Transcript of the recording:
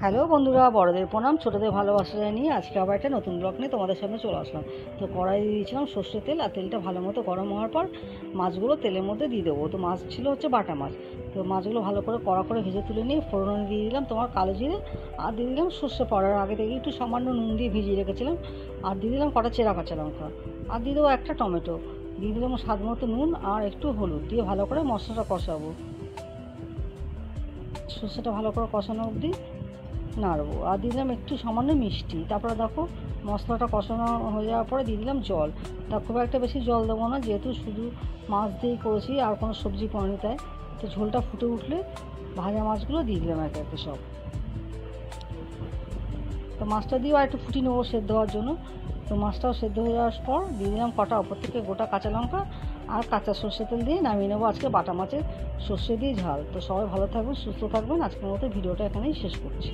Hello বন্ধুরা, বড়দের প্রণাম, ছোটদের ভালোবাসা জানিয়ে আজকে আবার একটা নতুন ব্লগ নিয়ে তোমাদের সামনে চলে আসলাম। তো কড়াই দিয়েছিলাম সর্ষের তেল, আর তেলটা ভালো মতো গরম হওয়ার পর মাছগুলো তেলের মধ্যে দিয়ে দেবো। তো মাছ ছিল হচ্ছে বাটা মাছ। তো মাছগুলো ভালো করে কড়া করে ভেজে তুলে নিয়ে ফোড়নে দিয়ে দিলাম তোমার কালো জিরে, আর দিয়ে দিলাম সর্ষে পাউডার। আগে থেকে একটু সামান্য নুন দিয়ে ভিজিয়ে রেখেছিলাম। আর দিয়ে দিলাম কটা চেরা কাঁচা লঙ্কা, আর দিয়ে দেবো একটা টমেটো, দিয়ে দিলাম স্বাদ মতো নুন আর একটু হলুদ দিয়ে ভালো করে মশলাটা কষাবো। সর্ষেটা ভালো করে কষানো অবধি নাড়বো, আর দিলাম একটু সামান্য মিষ্টি। তারপরে দেখো মশলাটা কষানো হয়ে যাওয়ার পরে দিয়ে দিলাম জল। তা খুব একটা বেশি জল দেবো না, যেহেতু শুধু মাছ দিয়েই করেছি, আর কোনো সবজি পড়েনি তাই। তো ঝোলটা ফুটে উঠলে ভাজা মাছগুলো দিয়ে দিলাম একে একে সব। তো মাছটা দিয়েও আর একটু ফুটিয়ে নেবো সেদ্ধ হওয়ার জন্য। তো মাছটাও সেদ্ধ হয়ে যাওয়ার পর দিয়ে দিলাম কটা ওপর থেকে গোটা কাঁচা লঙ্কা আর কাঁচা সর্ষে তেল দিয়ে নামিয়ে নেবো আজকে বাটা মাছের সর্ষে দিয়ে ঝাল। তো সবাই ভালো থাকবেন, সুস্থ থাকবেন। আজকের মতো ভিডিওটা এখানেই শেষ করছি।